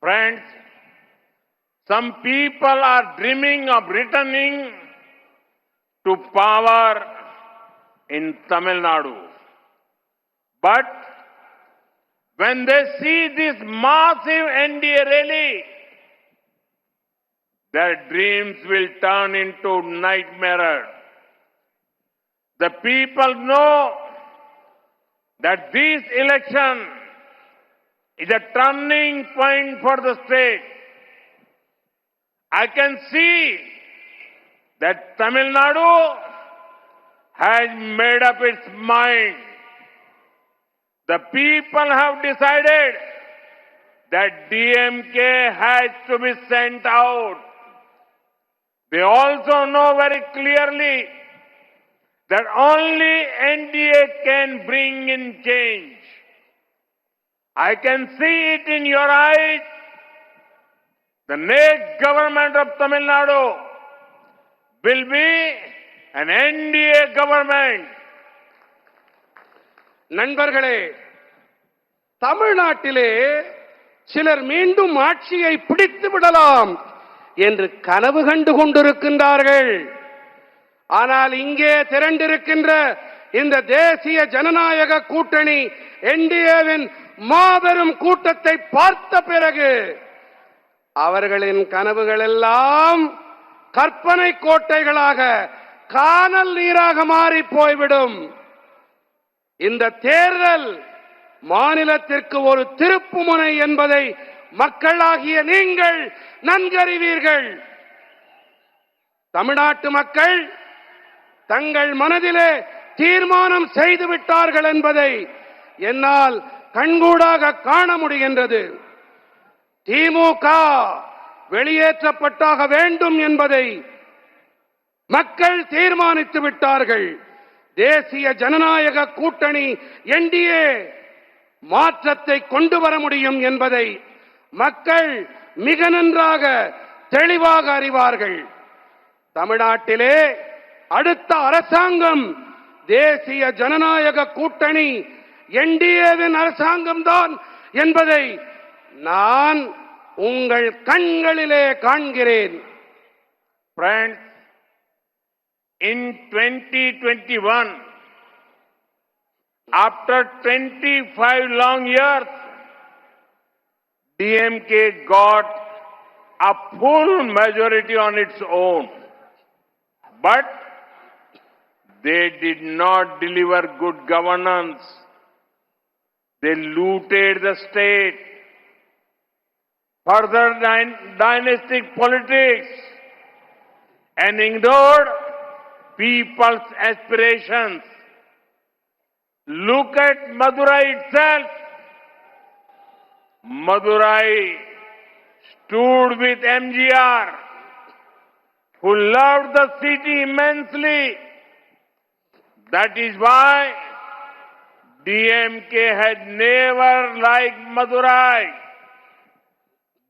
Friends, some people are dreaming of returning to power in Tamil Nadu. But when they see this massive NDA rally, their dreams will turn into nightmares. The people know that this election is a turning point for the state. I can see that Tamil Nadu has made up its mind. The people have decided that DMK has to be sent out. They also know very clearly that only NDA can bring in change. I can see it in your eyes. The next government of Tamil Nadu will be an NDA government. நண்பர்களே, தமிழ்நாட்டிலே சிலர் மீண்டும் ஆட்சியை பிடித்து விடலாம் என்று கனவு கண்டு கொண்டிருக்கின்றார்கள். ஆனால் இங்கே திரண்டிருக்கின்ற இந்த தேசிய ஜனநாயக கூட்டணி என்டிஏவின் மாபெரும் கூட்டத்தை பார்த்த பிறகு அவர்களின் கனவுகள் எல்லாம் கற்பனை கோட்டைகளாக கானல் நீராக மாறி போய்விடும். இந்த தேர்தல் மாநிலத்திற்கு ஒரு திருப்புமுனை என்பதை மக்களாகிய நீங்கள் நன்கறிவீர்கள். தமிழ்நாட்டு மக்கள் தங்கள் மனதிலே தீர்மானம் செய்து விட்டார்கள் என்பதை என்னால் கண்கூடாக காண முடிகின்றது. திமுக வெளியேற்றப்பட்டாக வேண்டும் என்பதை மக்கள் தீர்மானித்து விட்டார்கள். தேசிய ஜனநாயக கூட்டணி என்டிஏ மாற்றத்தை கொண்டு வர முடியும் என்பதை மக்கள் மிக நன்றாக தெளிவாக அறிவார்கள். தமிழ்நாட்டிலே அடுத்த அரசாங்கம் தேசிய ஜனநாயக கூட்டணி என்டிஏவின் அரசாங்கம்தான் என்பதை நான் உங்கள் கண்களிலே காண்கிறேன். Friends, in 2021, after 25 long years, DMK got a full majority on its own. But they did not deliver good governance. They looted the state. Further dynastic politics and ignored people's aspirations. Look at Madurai itself. Madurai stood with MGR, who loved the city immensely. That is why DMK had never liked Madurai.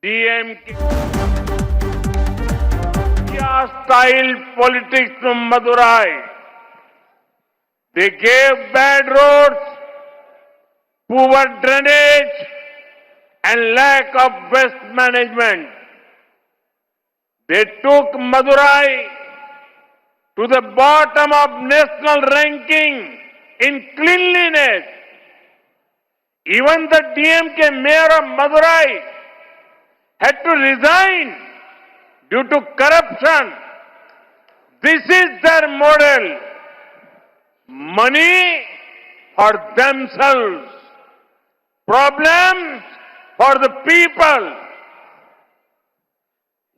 DMK style politics from Madurai. They gave bad roads, poor drainage, and lack of waste management. They took Madurai to the bottom of national ranking in cleanliness. Even the DMK mayor of Madurai had to resign due to corruption. This is their model. Money for themselves. Problems for the people.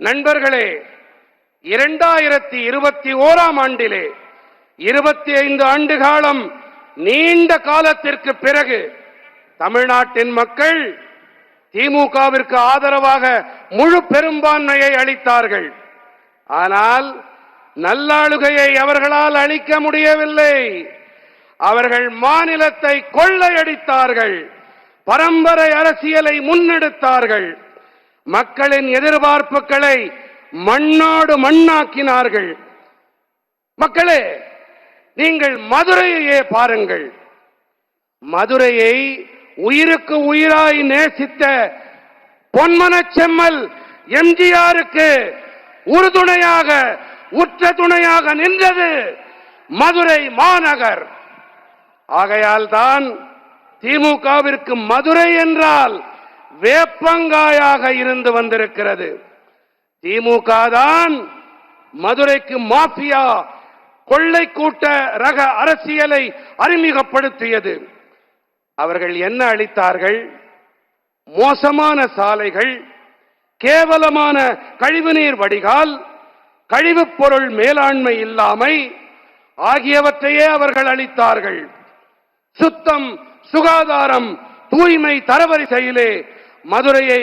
நண்பர்களே, 2021 ஆண்டிலே 25 ஆண்டு காலம் நீண்ட காலத்திற்கு பிறகு தமிழ்நாட்டின் மக்கள் திமுகவிற்கு ஆதரவாக முழு பெரும்பான்மையை அளித்தார்கள். ஆனால் நல்லாளுகையை அவர்களால் அளிக்க முடியவில்லை. அவர்கள் மாநிலத்தை கொள்ளையடித்தார்கள். பரம்பரை அரசியலை முன்னெடுத்தார்கள். மக்களின் எதிர்பார்ப்புகளை மண்ணோடு மண்ணாக்கினார்கள். மக்களே, நீங்கள் மதுரையையே பாருங்கள். மதுரையை உயிருக்கு உயிராய் நேசித்த பொன்மனச் செம்மல் எம்ஜிஆருக்கு உறுதுணையாக உற்ற துணையாக நின்றது மதுரை மாநகர். ஆகையால் தான் திமுகவிற்கு மதுரை என்றால் வேப்பங்காயாக இருந்து வந்திருக்கிறது. திமுக தான் மதுரைக்கு மாஃபியா கொள்ளை கூட்ட ரக அரசியலை அறிமுகப்படுத்தியது. அவர்கள் என்ன அளித்தார்கள்? மோசமான சாலைகள், கேவலமான கழிவுநீர் வடிகால், கழிவுப் பொருள் மேலாண்மை இல்லாமை ஆகியவற்றையே அவர்கள் அளித்தார்கள். சுத்தம், சுகாதாரம், தூய்மை தரவரிசையிலே மதுரையை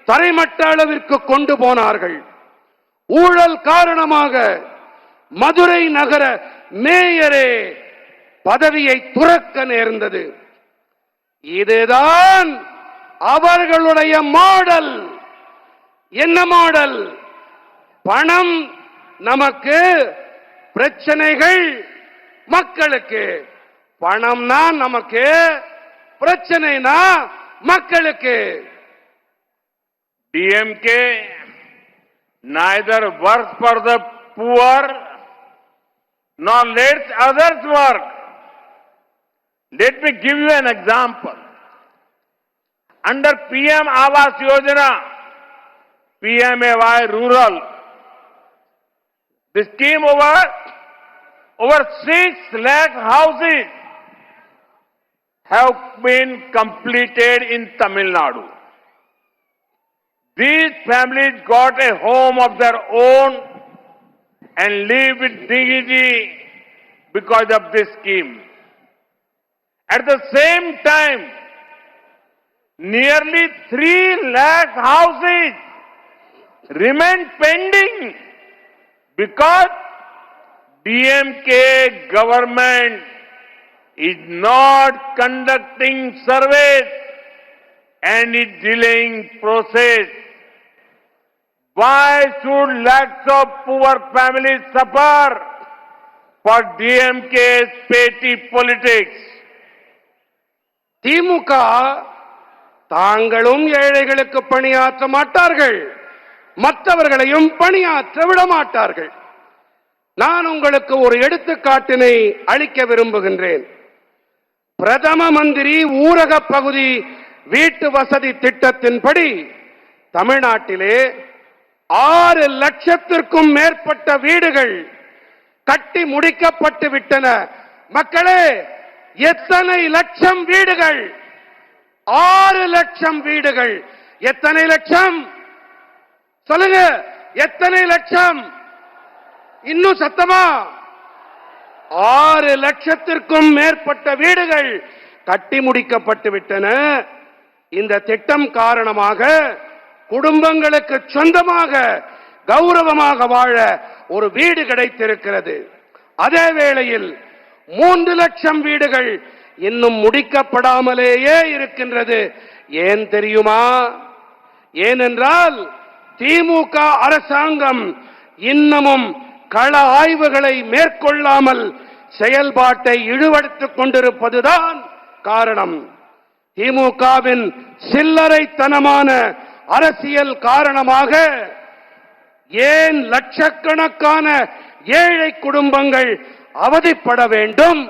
தரைமட்ட அளவிற்கு கொண்டு போனார்கள். ஊழல் காரணமாக மதுரை நகர மேயரே பதவியை துறக்க நேர்ந்தது. இதுதான் அவர்களுடைய மாடல். என்ன மாடல்? பணம் நமக்கு, பிரச்சனைகள் மக்களுக்கு. பணம்னா நமக்கு, பிரச்சனைனா மக்களுக்கு. DMK neither works for the poor nor lets others work. Let me give you an example. Under PM Awas Yojana, PMAY Rural, the scheme over 6 lakh houses have been completed in Tamil Nadu. These families got a home of their own and live with dignity because of this scheme. At the same time, nearly 3 lakh houses remain pending because DMK government is not conducting surveys and is delaying process. Why should lakhs of poor families suffer for DMK's petty politics? திமுக தாங்களும் ஏழைகளுக்கு பணியாற்ற மாட்டார்கள், மற்றவர்களையும் பணியாற்ற விட மாட்டார்கள். நான் உங்களுக்கு ஒரு எடுத்துக்காட்டினை அளிக்க விரும்புகின்றேன். பிரதம மந்திரி ஊரக பகுதி வீட்டு வசதி திட்டத்தின்படி தமிழ்நாட்டிலே 6 லட்சத்திற்கும் மேற்பட்ட வீடுகள் கட்டி முடிக்கப்பட்டு விட்டன. மக்களே, எத்தனை லட்சம் வீடுகள்? 6 லட்சம் வீடுகள். எத்தனை லட்சம் சொல்லுங்க? எத்தனை லட்சம்? இன்னும் சத்தமா? 6 லட்சத்திற்கும் மேற்பட்ட வீடுகள் கட்டி முடிக்கப்பட்டு விட்டன. இந்த திட்டம் காரணமாக குடும்பங்களுக்கு சொந்தமாக கௌரவமாக வாழ ஒரு வீடு கிடைத்திருக்கிறது. அதே வேளையில் 3 லட்சம் வீடுகள் இன்னும் முடிக்கப்படாமலேயே இருக்கின்றது. ஏன் தெரியுமா? ஏனென்றால் திமுக அரசாங்கம் இன்னமும் கள ஆய்வுகளை மேற்கொள்ளாமல் செயல்பாட்டை இழுவெடுத்துக் கொண்டிருப்பதுதான் காரணம். திமுகவின் சில்லறைத்தனமான அரசியல் காரணமாக ஏன் லட்சக்கணக்கான ஏழை குடும்பங்கள் அவதிப்பட வேண்டும்?